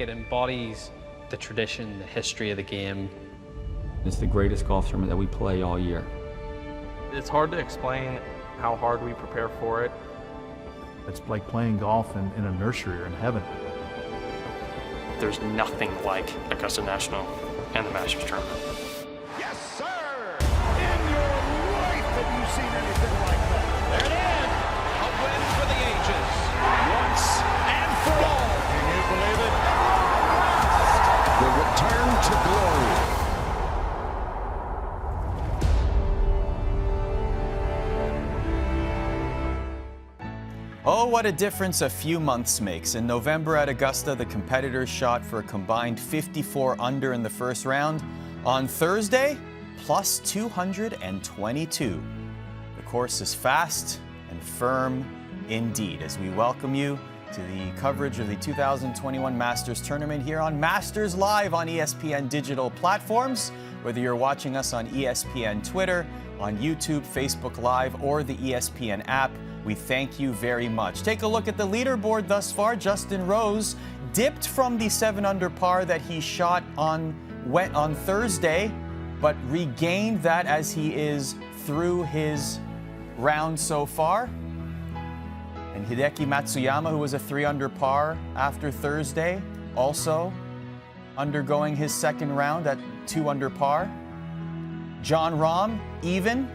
It embodies the tradition, the history of the game. It's the greatest golf tournament that we play all year. It's hard to explain how hard we prepare for it. It's like playing golf in a nursery or in heaven. There's nothing like Augusta National and the Masters tournament. Yes, sir! In your life have you seen anything like that? There it is! A win for the ages. Once and for all. Can you believe it? The return to glory. Oh, what a difference a few months makes. In November at Augusta, the competitors shot for a combined 54 under in the first round. On Thursday, plus 222. The course is fast and firm indeed as we welcome you to the coverage of the 2021 Masters Tournament here on Masters Live on ESPN digital platforms. Whether you're watching us on ESPN Twitter, on YouTube, Facebook Live, or the ESPN app, we thank you very much. Take a look at the leaderboard thus far. Justin Rose dipped from the 7 under par that he shot on Thursday, but regained that as he is through his round so far. And Hideki Matsuyama, who was a 3 under par after Thursday, also undergoing his second round at 2 under par. Jon Rahm, even.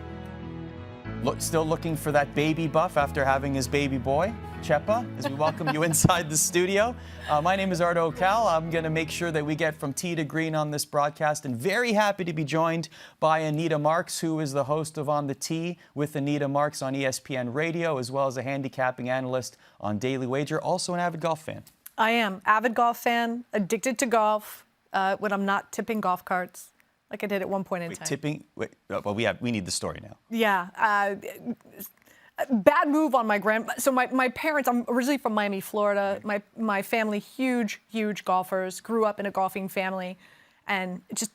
Still looking for that baby buff after having his baby boy, Chepa, as we welcome you inside the studio. My name is Arda Ocal. I'm going to make sure that we get from tee to green on this broadcast, and very happy to be joined by Anita Marks, who is the host of On the Tee with Anita Marks on ESPN Radio, as well as a handicapping analyst on Daily Wager, also an avid golf fan. I am. Avid golf fan, addicted to golf when I'm not tipping golf carts. Like I did at one point in time. Tipping? Wait, well, we need the story now. Yeah. Bad move on my So my parents, I'm originally from Miami, Florida. My family, huge golfers, grew up in a golfing family. And just,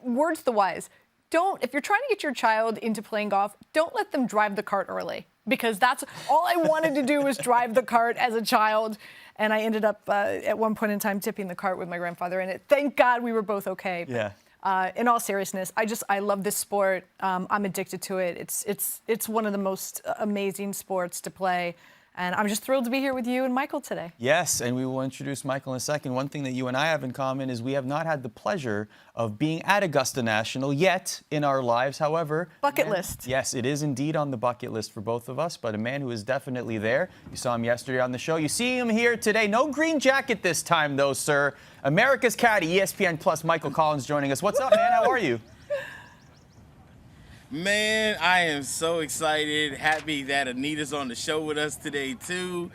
words to the wise, if you're trying to get your child into playing golf, don't let them drive the cart early. Because that's all I wanted to do was drive the cart as a child. And I ended up at one point in time tipping the cart with my grandfather in it. Thank God we were both okay. Yeah. In all seriousness, I love this sport. I'm addicted to it. It's one of the most amazing sports to play. And I'm just thrilled to be here with you and Michael today. Yes, and we will introduce Michael in a second. One thing that you and I have in common is we have not had the pleasure of being at Augusta National yet in our lives. However, bucket list. Yes, it is indeed on the bucket list for both of us, but a man who is definitely there. You saw him yesterday on the show. You see him here today. No green jacket this time, though, sir. America's caddy, ESPN Plus, Michael Collins joining us. What's up, man? How are you? Man, I am so excited, happy that Anita's on the show with us today, too.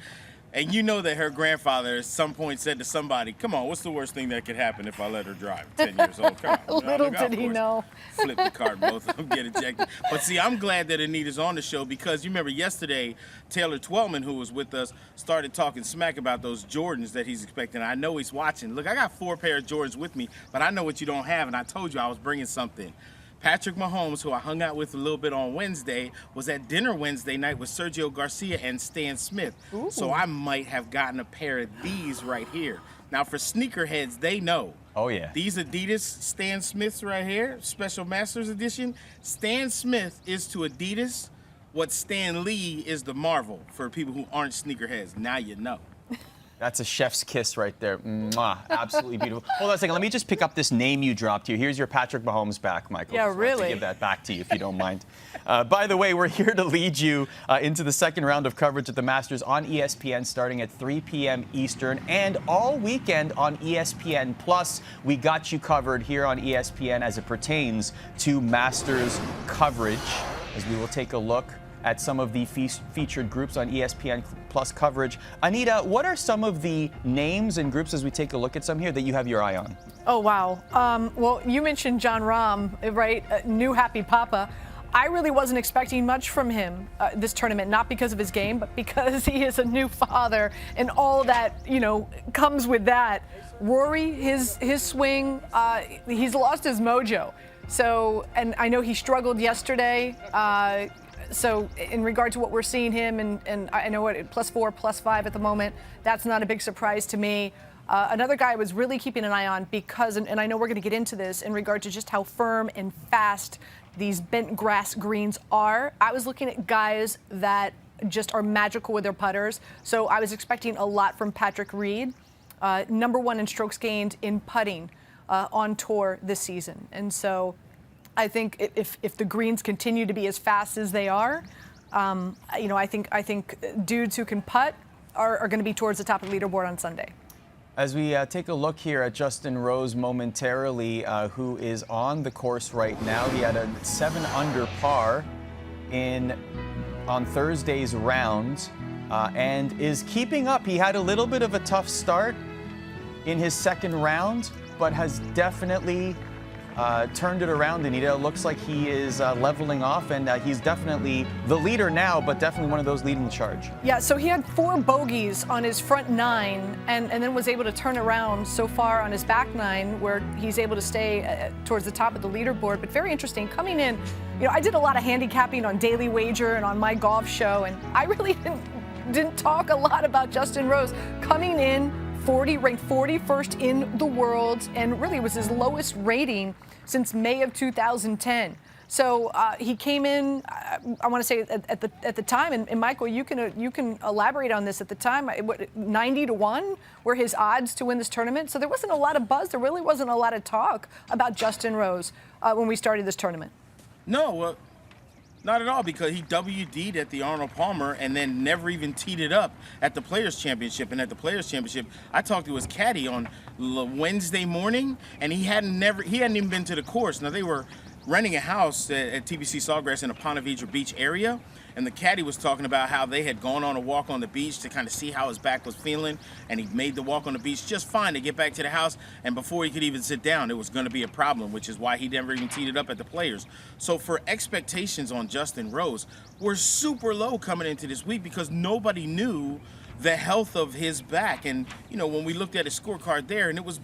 And you know that her grandfather at some point said to somebody, come on, what's the worst thing that could happen if I let her drive? 10 years old, come on. Little did he know. Flip the cart, both of them get ejected. But see, I'm glad that Anita's on the show because you remember yesterday, Taylor Twellman, who was with us, started talking smack about those Jordans that he's expecting. I know he's watching. Look, I got 4 pairs of Jordans with me, but I know what you don't have, and I told you I was bringing something. Patrick Mahomes, who I hung out with a little bit on Wednesday, was at dinner Wednesday night with Sergio Garcia and Stan Smith. Ooh. So I might have gotten a pair of these right here. Now, for sneakerheads, they know. Oh, yeah. These Adidas Stan Smiths right here, Special Masters Edition. Stan Smith is to Adidas what Stan Lee is to Marvel for people who aren't sneakerheads. Now you know. That's a chef's kiss right there. Mwah. Absolutely beautiful. Hold on a second. Let me just pick up this name you dropped here. Here's your Patrick Mahomes back, Michael. Yeah, Just really. to give that back to you if you don't mind. By the way, we're here to lead you into the second round of coverage of the Masters on ESPN starting at 3 p.m. Eastern and all weekend on ESPN Plus. We got you covered here on ESPN as it pertains to Masters coverage, as we will take a look at some of the featured groups on ESPN Plus coverage. Anita, what are some of the names and groups as we take a look at some here that you have your eye on? Oh, wow. Well, you mentioned Jon Rahm, right? New happy papa. I really wasn't expecting much from him this tournament, not because of his game, but because he is a new father and all that, comes with that. Rory, his swing, he's lost his mojo. So, and I know he struggled yesterday. So in regard to what we're seeing him, and I know what +4, +5 at the moment, that's not a big surprise to me. Another guy I was really keeping an eye on because, and I know we're going to get into this in regard to just how firm and fast these bent grass greens are. I was looking at guys that just are magical with their putters. So I was expecting a lot from Patrick Reed, #1 in strokes gained in putting on tour this season. And so I think if the greens continue to be as fast as they are, I think dudes who can putt are going to be towards the top of the leaderboard on Sunday. As we take a look here at Justin Rose momentarily, who is on the course right now, he had a 7 under par on Thursday's round and is keeping up. He had a little bit of a tough start in his second round, but has definitely turned it around, Anita. It looks like he is leveling off, and he's definitely the leader now, but definitely one of those leading the charge. Yeah, so he had 4 bogeys on his front 9 and then was able to turn around so far on his back 9 where he's able to stay towards the top of the leaderboard. But very interesting, coming in, I did a lot of handicapping on Daily Wager and on my golf show, and I really didn't talk a lot about Justin Rose coming in ranked 41st in the world, and really was his lowest rating since May of 2010. So he came in, I want to say at the time, and Michael, you can elaborate on this. At the time, 90-1 were his odds to win this tournament. So there wasn't a lot of buzz. There really wasn't a lot of talk about Justin Rose when we started this tournament. No, not at all, because he WD'd at the Arnold Palmer and then never even teed it up at the Players Championship. And at the Players Championship, I talked to his caddy on Wednesday morning, and he hadn't even been to the course. Now, they were renting a house at TBC Sawgrass in the Ponte Vedra Beach area, and the caddy was talking about how they had gone on a walk on the beach to kind of see how his back was feeling, and he made the walk on the beach just fine to get back to the house, and before he could even sit down, it was going to be a problem, which is why he never even teed it up at the Players. So for expectations on Justin Rose, we're super low coming into this week because nobody knew the health of his back. And, when we looked at his scorecard there, and it was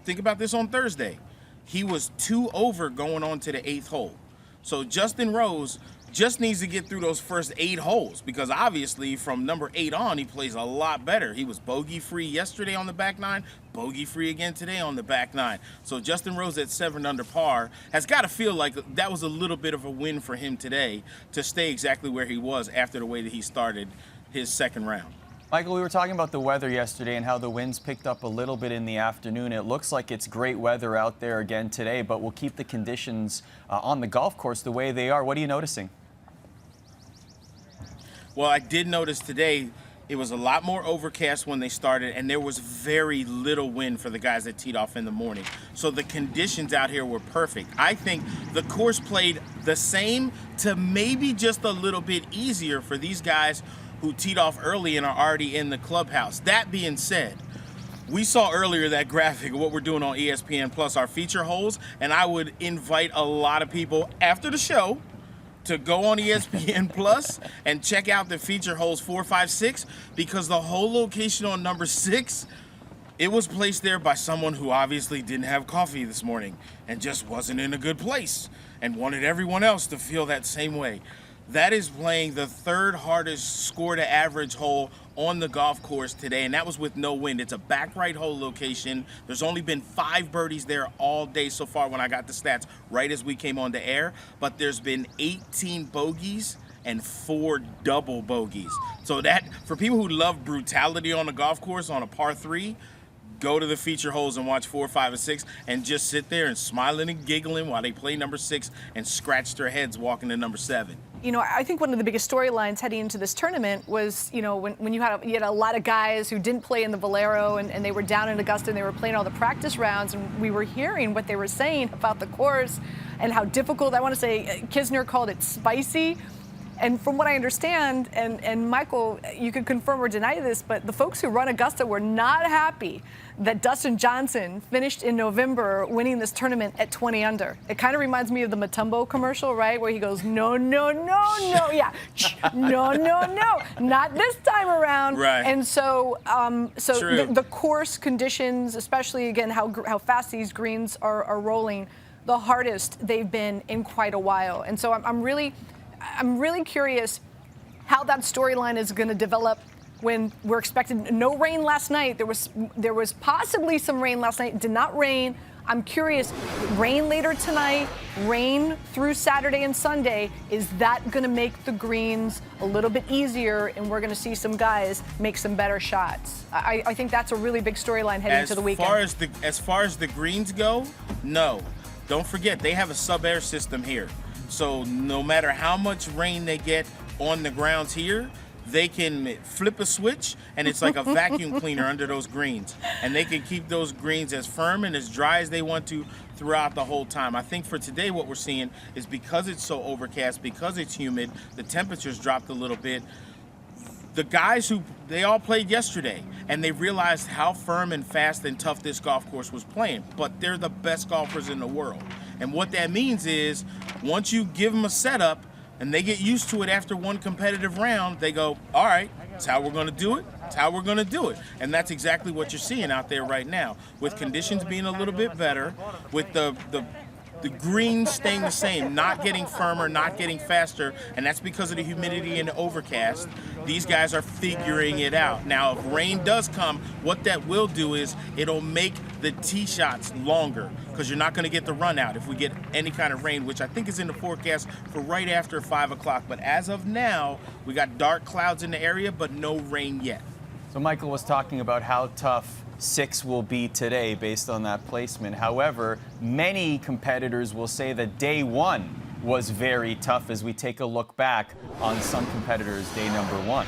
think about this on Thursday, he was 2 over going on to the 8th hole. So Justin Rose just needs to get through those first 8 holes, because obviously from number 8 on, he plays a lot better. He was bogey-free yesterday on the back 9, bogey-free again today on the back 9. So Justin Rose at 7 under par has got to feel like that was a little bit of a win for him today to stay exactly where he was after the way that he started his second round. Michael, we were talking about the weather yesterday and how the winds picked up a little bit in the afternoon. It looks like it's great weather out there again today, but we'll keep the conditions on the golf course the way they are. What are you noticing? Well, I did notice today it was a lot more overcast when they started, and there was very little wind for the guys that teed off in the morning. So the conditions out here were perfect. I think the course played the same to maybe just a little bit easier for these guys who teed off early and are already in the clubhouse. That being said, we saw earlier that graphic of what we're doing on ESPN Plus, our feature holes, and I would invite a lot of people after the show to go on ESPN Plus and check out the feature holes 4, 5, 6, because the whole location on number 6, it was placed there by someone who obviously didn't have coffee this morning and just wasn't in a good place and wanted everyone else to feel that same way. That is playing the 3rd hardest score to average hole on the golf course today, and that was with no wind. It's a back right hole location. There's only been 5 birdies there all day so far when I got the stats right as we came on the air, but there's been 18 bogeys and 4 double bogeys. So that, for people who love brutality on the golf course on a par 3, go to the feature holes and watch 4, 5, and 6 and just sit there and smiling and giggling while they play number 6 and scratch their heads walking to number 7. I think one of the biggest storylines heading into this tournament was, when you had a lot of guys who didn't play in the Valero and they were down in Augusta and they were playing all the practice rounds, and we were hearing what they were saying about the course and how difficult. I want to say Kisner called it spicy. And from what I understand, and Michael, you could confirm or deny this, but the folks who run Augusta were not happy that Dustin Johnson finished in November winning this tournament at 20 under. It kind of reminds me of the Matumbo commercial, right? Where he goes, no, yeah, no, not this time around. Right. And so the course conditions, especially, again, how fast these greens are rolling, the hardest they've been in quite a while. And so I'm really curious how that storyline is going to develop when we're expected no rain last night. There was possibly some rain last night. It did not rain. I'm curious, rain later tonight, rain through Saturday and Sunday, is that going to make the greens a little bit easier and we're going to see some guys make some better shots? I think that's a really big storyline heading into the weekend. As far as the greens go, no. Don't forget, they have a sub-air system here. So no matter how much rain they get on the grounds here, they can flip a switch and it's like a vacuum cleaner under those greens. And they can keep those greens as firm and as dry as they want to throughout the whole time. I think for today what we're seeing is because it's so overcast, because it's humid, the temperatures dropped a little bit. The guys they all played yesterday and they realized how firm and fast and tough this golf course was playing. But they're the best golfers in the world. And what that means is once you give them a setup, and they get used to it after one competitive round, they go, all right, that's how we're going to do it. That's how we're going to do it. And that's exactly what you're seeing out there right now. With conditions being a little bit better, with the greens staying the same, not getting firmer, not getting faster, and that's because of the humidity and the overcast. These guys are figuring it out. Now, if rain does come, what that will do is it'll make the tee shots longer because you're not going to get the run out if we get any kind of rain, which I think is in the forecast for right after 5 o'clock. But as of now, we got dark clouds in the area, but no rain yet. So Michael was talking about how tough 6 will be today based on that placement. However, many competitors will say that day 1 was very tough as we take a look back on some competitors' day number 1.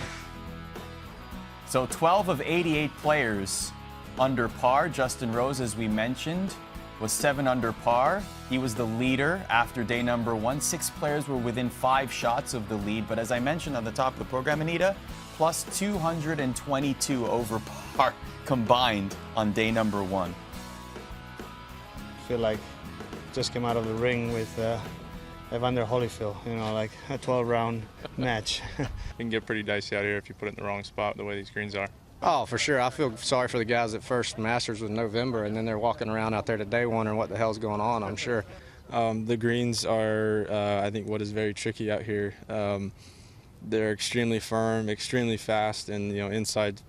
So 12 of 88 players under par. Justin Rose, as we mentioned, was 7 under par. He was the leader after day number 1. 6 players were within 5 shots of the lead. But as I mentioned on the top of the program, Anita, plus 222 over par combined on day number 1. I feel like just came out of the ring with Evander Holyfield, like a 12-round match. It can get pretty dicey out here if you put it in the wrong spot the way these greens are. Oh, for sure. I feel sorry for the guys that first Masters was November, and then they're walking around out there today wondering what the hell's going on, I'm sure. The greens are, I think, what is very tricky out here. They're extremely firm, extremely fast, and inside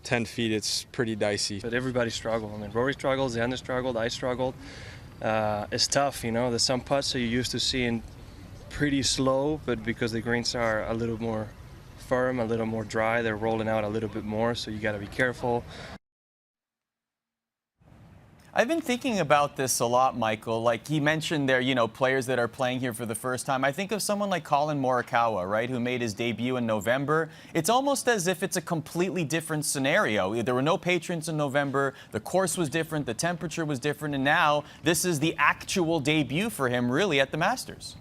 10 feet, it's pretty dicey. But everybody struggled. I mean, Rory struggles, Xander struggled, I struggled. It's tough, There's some putts that you're used to seeing pretty slow, but because the greens are a little more firm, a little more dry, they're rolling out a little bit more, so you got to be careful. I've been thinking about this a lot, Michael. Like he mentioned there, players that are playing here for the first time. I think of someone like Colin Morikawa, right, who made his debut in November. It's almost as if it's a completely different scenario. There were no patrons in November. The course was different. The temperature was different. And now this is the actual debut for him, really, at the Masters.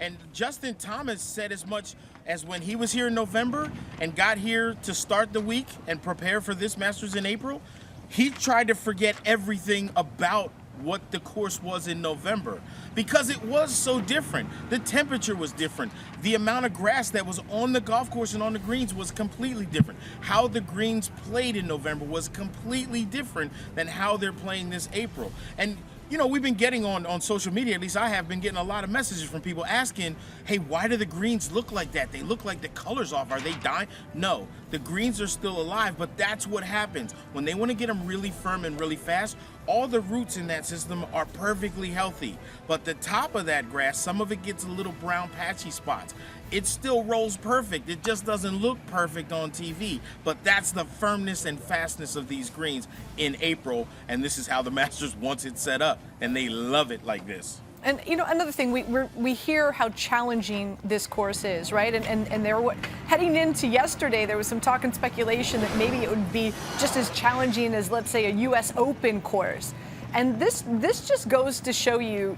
And Justin Thomas said as much as when he was here in November and got here to start the week and prepare for this Masters in April, he tried to forget everything about what the course was in November because it was so different. The temperature was different. The amount of grass that was on the golf course and on the greens was completely different. How the greens played in November was completely different than how they're playing this April. And we've been getting on social media, at least I have been getting a lot of messages from people asking, hey, why do the greens look like that? They look like the color's off. Are they dying? No, the greens are still alive, but that's what happens. When they want to get them really firm and really fast, all the roots in that system are perfectly healthy. But the top of that grass, some of it gets a little brown patchy spots. It still rolls perfect. It just doesn't look perfect on TV. But that's the firmness and fastness of these greens in April. And this is how the Masters wants it set up. And they love it like this. And another thing, we hear how challenging this course is, right? And heading into yesterday, there was some talk and speculation that maybe it would be just as challenging as, let's say, a U.S. Open course. And this just goes to show you,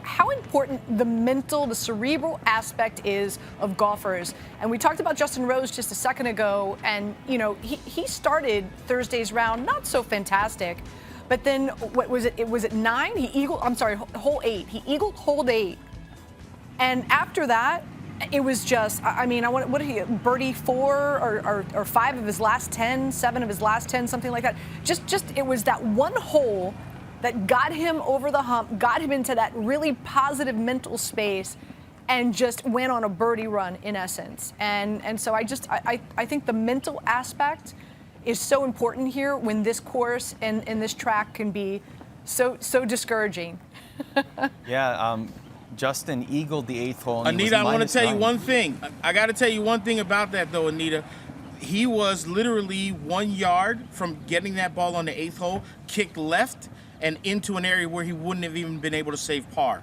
how important the cerebral aspect is of golfers. And we talked about Justin Rose just a second ago, and he started Thursday's round not so fantastic. But then, what was it? It was at 9. Hole 8. He eagled hole 8, and after that, it was just. What did he birdie 4 or 5 of his last 10, 7 of his last 10, something like that. Just it was that one hole that got him over the hump, got him into that really positive mental space, and just went on a birdie run in essence. And so I think the mental aspect is so important here when this course and this track can be so discouraging. Yeah, Justin eagled the 8th hole. And Anita, I want to tell you one thing. I got to tell you one thing about that, though, Anita. He was literally 1 yard from getting that ball on the 8th hole, kicked left, and into an area where he wouldn't have even been able to save par.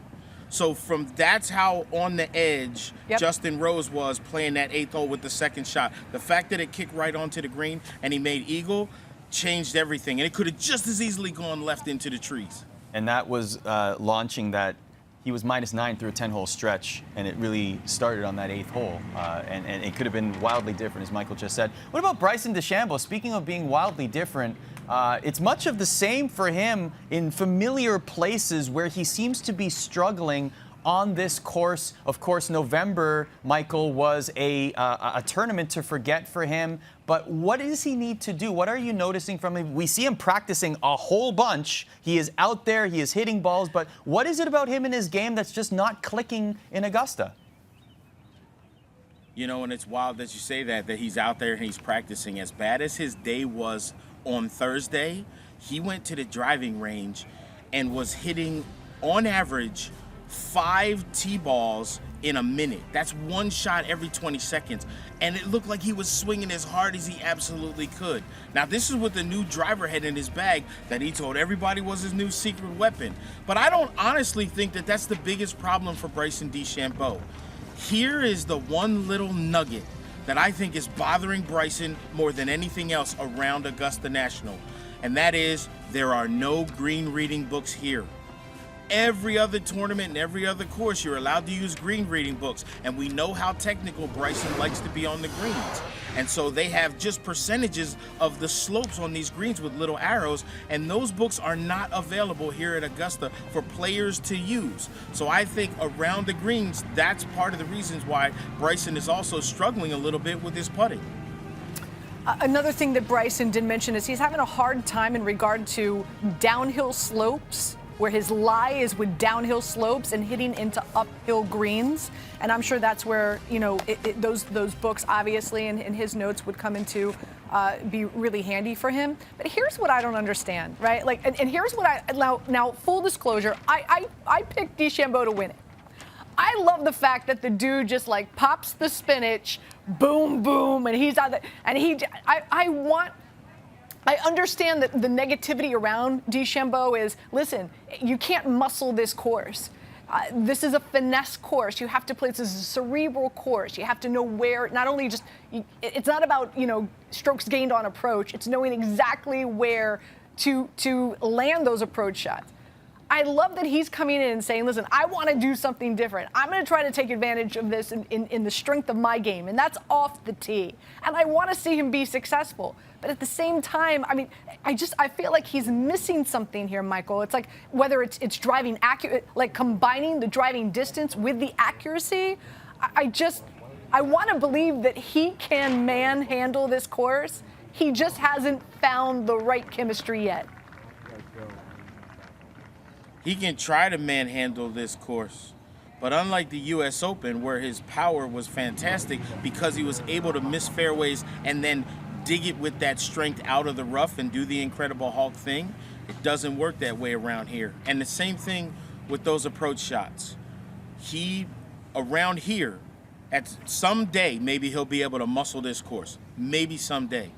So that's how on the edge Justin Rose was playing that 8th hole with the second shot. The fact that it kicked right onto the green and he made eagle changed everything. And it could have just as easily gone left into the trees. And that was launching that. He was -9 through a 10-hole stretch, and it really started on that 8th hole. And it could have been wildly different, as Michael just said. What about Bryson DeChambeau? Speaking of being wildly different, it's much of the same for him in familiar places where he seems to be struggling on this course. Of course, November, Michael, was a tournament to forget for him. But what does he need to do? What are you noticing from him? We see him practicing a whole bunch. He is out there. He is hitting balls. But what is it about him and his game that's just not clicking in Augusta? You know, and it's wild that you say that he's out there and he's practicing. As bad as his day was on Thursday, he went to the driving range and was hitting, on average, 5 tee balls in a minute. That's one shot every 20 seconds. And it looked like he was swinging as hard as he absolutely could. Now, this is with the new driver head in his bag that he told everybody was his new secret weapon. But I don't honestly think that that's the biggest problem for Bryson DeChambeau. Here is the one little nugget that I think is bothering Bryson more than anything else around Augusta National. And that is, there are no green reading books here. Every other tournament and every other course, you're allowed to use green reading books. And we know how technical Bryson likes to be on the greens. And so they have just percentages of the slopes on these greens with little arrows. And those books are not available here at Augusta for players to use. So I think around the greens, that's part of the reasons why Bryson is also struggling a little bit with his putting. Another thing that Bryson did mention is he's having a hard time in regard to downhill slopes, where his lie is with downhill slopes and hitting into uphill greens. And I'm sure that's where, you know, those books obviously and his notes would come into be really handy for him. But here's what I don't understand, right? Like, and here's what now full disclosure, I picked DeChambeau to win it. I love the fact that the dude just like pops the spinach, boom, boom, and he's out there. And I understand that the negativity around DeChambeau is, listen, you can't muscle this course. This is a finesse course. You have to play, this is a cerebral course. You have to know where, not only just, it's not about, you know, strokes gained on approach. It's knowing exactly where to land those approach shots. I love that he's coming in and saying, listen, I want to do something different. I'm going to try to take advantage of this in the strength of my game, and that's off the tee. And I want to see him be successful. But at the same time, I mean, I feel like he's missing something here, Michael. It's like whether it's driving accurate, like combining the driving distance with the accuracy. I want to believe that he can manhandle this course. He just hasn't found the right chemistry yet. He can try to manhandle this course, but unlike the U.S. Open, where his power was fantastic because he was able to miss fairways and then dig it with that strength out of the rough and do the Incredible Hulk thing, it doesn't work that way around here. And the same thing with those approach shots. Around here, at some day, maybe he'll be able to muscle this course. Maybe someday.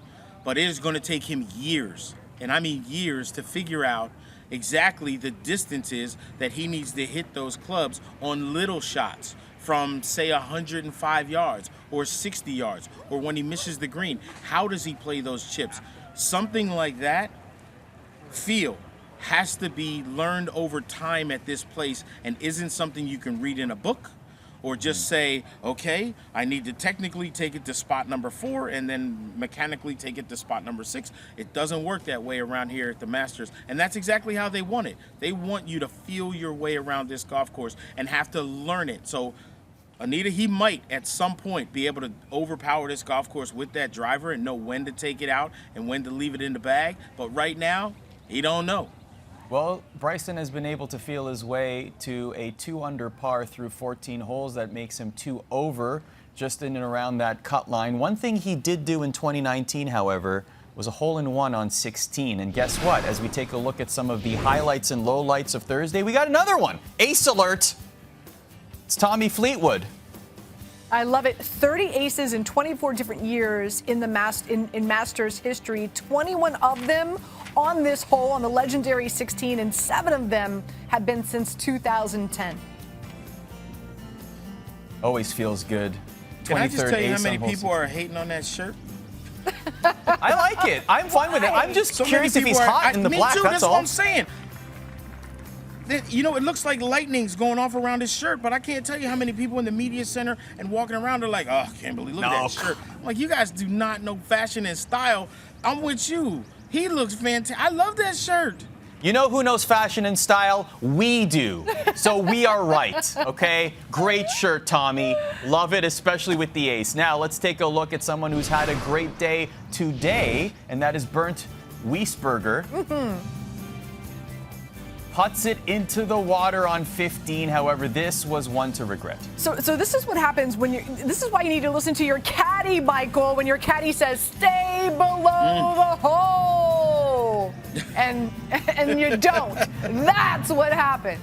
But it is going to take him years, and I mean years, to figure out exactly the distances that he needs to hit those clubs on little shots from, say, 105 yards or 60 yards, or when he misses the green. How does he play those chips? Something like that, feel, has to be learned over time at this place and isn't something you can read in a book or just say, okay, I need to technically take it to spot number 4 and then mechanically take it to spot number 6. It doesn't work that way around here at the Masters. And that's exactly how they want it. They want you to feel your way around this golf course and have to learn it. So, Anita, he might at some point be able to overpower this golf course with that driver and know when to take it out and when to leave it in the bag. But right now, he don't know. Well, Bryson has been able to feel his way to a 2-under par through 14 holes. That makes him 2 over, just in and around that cut line. One thing he did do in 2019, however, was a hole-in-one on 16. And guess what? As we take a look at some of the highlights and lowlights of Thursday, we got another one. Ace alert. It's Tommy Fleetwood. I love it. 30 aces in 24 different years in the Masters history. 21 of them on this hole, on the legendary 16, and 7 of them have been since 2010. Always feels good. Can I just tell you how many people are hating on that shirt? I like it. I'm fine with it. I'm just curious if he's hot in the black. Me too. That's That's all. what I'm saying. You know, it looks like lightning's going off around his shirt, but I can't tell you how many people in the media center and walking around are like, oh, I can't believe, look at that shirt. I'm like, you guys do not know fashion and style. I'm with you. He looks fantastic. I love that shirt. You know who knows fashion and style? We do. So we are right, okay? Great shirt, Tommy. Love it, especially with the ace. Now, let's take a look at someone who's had a great day today, and that is Bernd Wiesberger. Puts it into the water on 15. However, this was one to regret. So this is what happens when this is why you need to listen to your caddy, Michael, when your caddy says, stay below the hole. And you don't. That's what happens.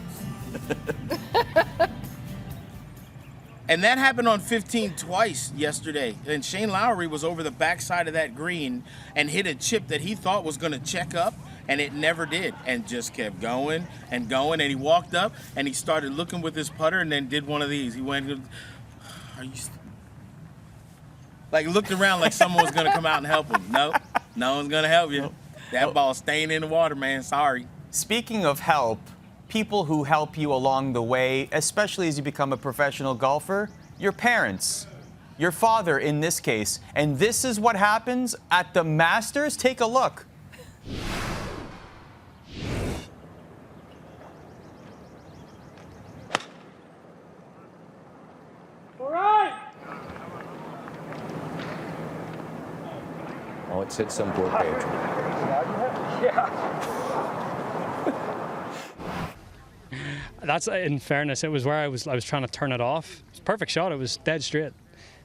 And that happened on 15 twice yesterday. And Shane Lowry was over the backside of that green and hit a chip that he thought was going to check up, and it never did, and just kept going and going. And he walked up and he started looking with his putter and then did one of these. He went, are you like looked around like someone was going to come out and help him. Nope, no one's going to help you. That ball's staying in the water, man. Sorry. Speaking of help, people who help you along the way, especially as you become a professional golfer, your parents, your father in this case. And this is what happens at the Masters. Take a look. All right. Oh, it said some board page. That's, in fairness, it was where I was trying to turn it off. It's a perfect shot. It was dead straight.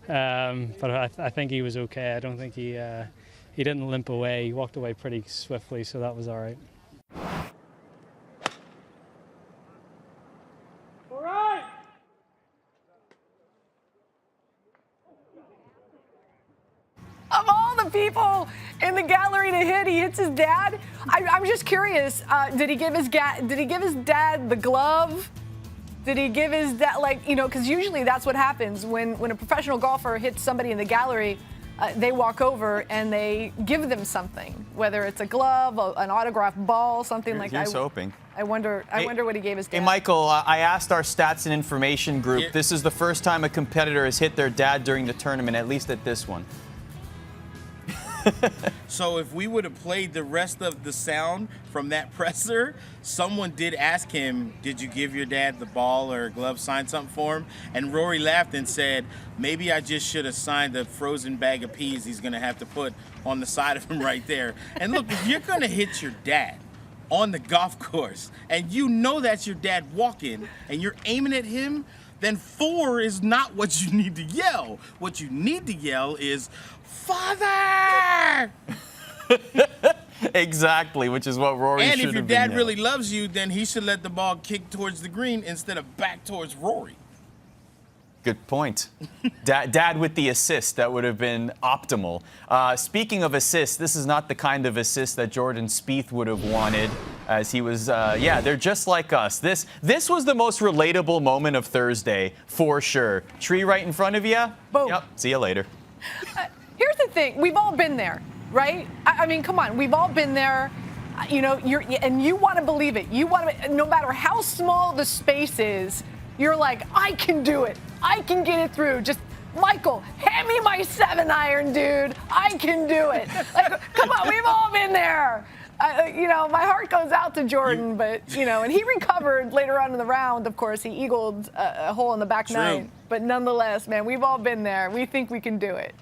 But I think he was okay. I don't think he didn't limp away. He walked away pretty swiftly, so that was all right. All right. Of all the people in the gallery to hit, he hits his dad. I'm just curious. Did he give his dad the glove? Did he give his dad, because usually that's what happens when a professional golfer hits somebody in the gallery. They walk over and they give them something, whether it's a glove, an autographed ball, something like that. Here's hoping. I wonder what he gave his dad. Hey, Michael, I asked our stats and information group. This is the first time a competitor has hit their dad during the tournament, at least at this one. So if we would have played the rest of the sound from that presser, someone did ask him, did you give your dad the ball or a glove, sign something for him? And Rory laughed and said, maybe I just should have signed the frozen bag of peas he's going to have to put on the side of him right there. And look, if you're going to hit your dad on the golf course and you know that's your dad walking and you're aiming at him, then 4 is not what you need to yell. What you need to yell is, Father! Exactly, which is what Rory should have been. And if your dad really loves you, then he should let the ball kick towards the green instead of back towards Rory. Good point. Dad with the assist, that would have been optimal. Speaking of assists, this is not the kind of assist that Jordan Spieth would have wanted, as he was, they're just like us. This was the most relatable moment of Thursday, for sure. Tree right in front of you? Boom. Yep, see you later. Here's the thing. We've all been there, right? I mean, come on. We've all been there. You know, you want to believe it. You want to, no matter how small the space is, you're like, I can do it. I can get it through. Just, Michael, hand me my 7-iron, dude. I can do it. Like, come on, we've all been there. My heart goes out to Jordan, but, and he recovered later on in the round. Of course, he eagled a hole in the back nine. But nonetheless, man, we've all been there. We think we can do it.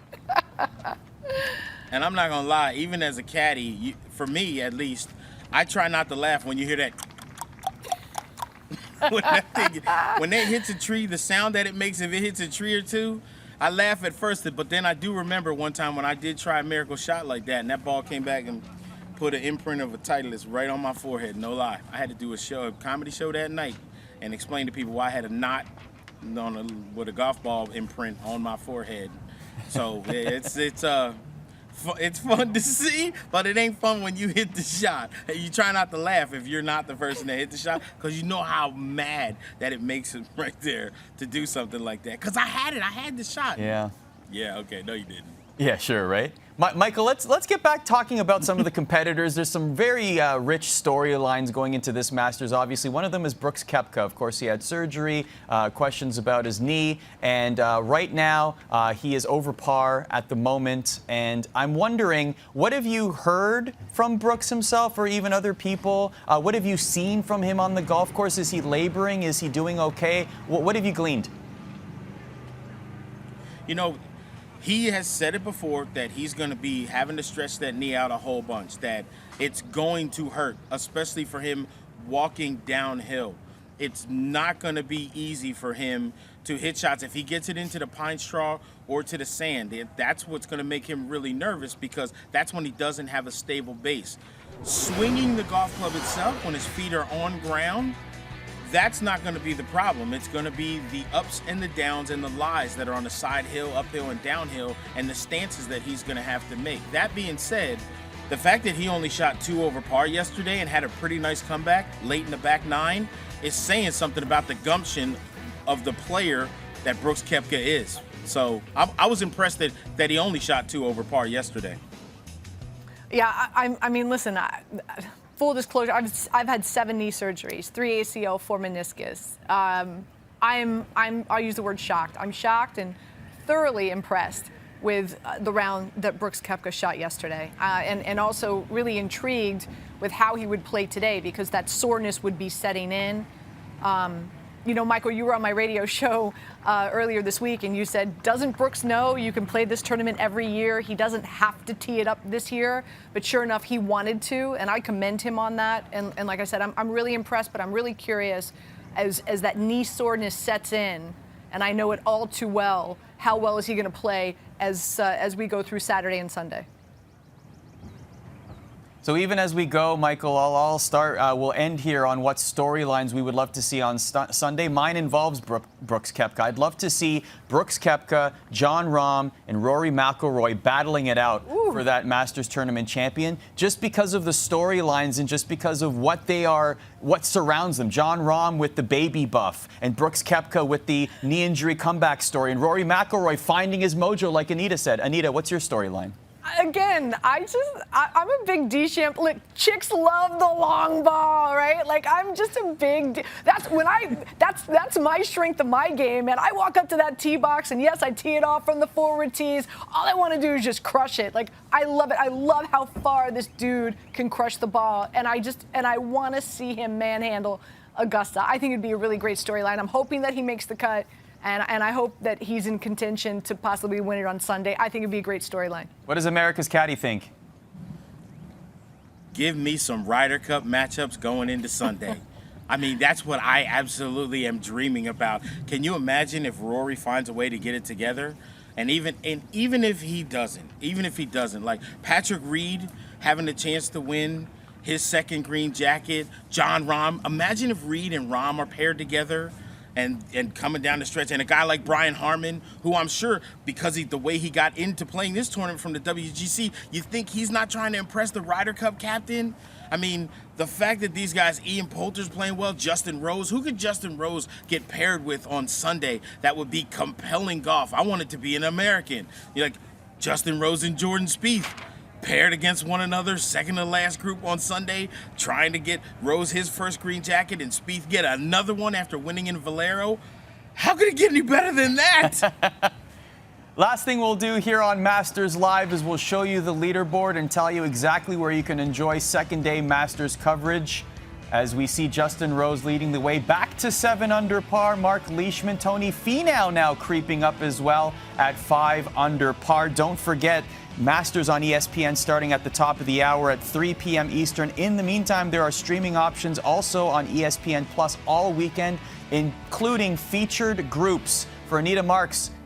And I'm not going to lie, even as a caddy, for me at least, I try not to laugh when you hear that. When it hits a tree, the sound that it makes if it hits a tree or two, I laugh at first, but then I do remember one time when I did try a miracle shot like that, and that ball came back and put an imprint of a Titleist right on my forehead, no lie. I had to do a comedy show that night and explain to people why I had a knot with a golf ball imprint on my forehead. So it's fun to see, but it ain't fun when you hit the shot. You try not to laugh if you're not the person that hit the shot, because you know how mad that it makes him right there to do something like that. Because I had the shot. Yeah. Yeah, okay, no you didn't. Yeah, sure, right? Michael, let's get back talking about some of the competitors. There's some very rich storylines going into this Masters. Obviously, one of them is Brooks Koepka. Of course, he had surgery, questions about his knee, and right now he is over par at the moment. And I'm wondering, what have you heard from Brooks himself, or even other people? What have you seen from him on the golf course? Is he laboring? Is he doing okay? What have you gleaned? You know, he has said it before that he's going to be having to stretch that knee out a whole bunch, that it's going to hurt, especially for him walking downhill. It's not going to be easy for him to hit shots. If he gets it into the pine straw or to the sand, that's what's going to make him really nervous, because that's when he doesn't have a stable base. Swinging the golf club itself when his feet are on ground, that's not going to be the problem. It's going to be the ups and the downs and the lies that are on the side hill, uphill, and downhill, and the stances that he's going to have to make. That being said, the fact that he only shot 2 over par yesterday and had a pretty nice comeback late in the back 9 is saying something about the gumption of the player that Brooks Koepka is. So I was impressed that he only shot 2 over par yesterday. Yeah, I mean, listen, full disclosure, I've had 7 knee surgeries, 3 ACL, 4 meniscus. I'll use the word shocked. I'm shocked and thoroughly impressed with the round that Brooks Koepka shot yesterday, and also really intrigued with how he would play today, because that soreness would be setting in. You know, Michael, you were on my radio show earlier this week, and you said, doesn't Brooks know you can play this tournament every year? He doesn't have to tee it up this year. But sure enough, he wanted to, and I commend him on that. And like I said, I'm really impressed, but I'm really curious as that knee soreness sets in, and I know it all too well, how well is he going to play as we go through Saturday and Sunday? So even as we go, Michael, I'll start. We'll end here on what storylines we would love to see on Sunday. Mine involves Brooks Koepka. I'd love to see Brooks Koepka, Jon Rahm, and Rory McIlroy battling it out for that Masters Tournament champion, just because of the storylines and just because of what they are, what surrounds them. Jon Rahm with the baby buff, and Brooks Koepka with the knee injury comeback story, and Rory McIlroy finding his mojo, like Anita said. Anita, what's your storyline? Again, I'm a big Dechambeau. Look, chicks love the long ball, right? Like, I'm just a big. That's my strength of my game, and I walk up to that tee box, and yes, I tee it off from the forward tees. All I want to do is just crush it. Like, I love it. I love how far this dude can crush the ball, and I want to see him manhandle Augusta. I think it'd be a really great storyline. I'm hoping that he makes the cut. And I hope that he's in contention to possibly win it on Sunday. I think it'd be a great storyline. What does America's Caddy think? Give me some Ryder Cup matchups going into Sunday. I mean, that's what I absolutely am dreaming about. Can you imagine if Rory finds a way to get it together? And even if he doesn't, like Patrick Reed having a chance to win his second green jacket, Jon Rahm. Imagine if Reed and Rahm are paired together. And coming down the stretch, and a guy like Brian Harman, who I'm sure, because the way he got into playing this tournament from the WGC, you think he's not trying to impress the Ryder Cup captain? I mean, the fact that these guys, Ian Poulter's playing well, Justin Rose, who could Justin Rose get paired with on Sunday that would be compelling golf? I want it to be an American. You're like Justin Rose and Jordan Spieth, paired against one another, second to last group on Sunday, trying to get Rose his first green jacket and Spieth get another one after winning in Valero. How could it get any better than that? Last thing we'll do here on Masters Live is we'll show you the leaderboard and tell you exactly where you can enjoy second day Masters coverage. as we see Justin Rose leading the way back to 7 under par. Mark Leishman, Tony Finau now creeping up as well at 5 under par. Don't forget, Masters on ESPN starting at the top of the hour at 3 p.m. Eastern. In the meantime, there are streaming options also on ESPN Plus all weekend, including featured groups. For Anita Marks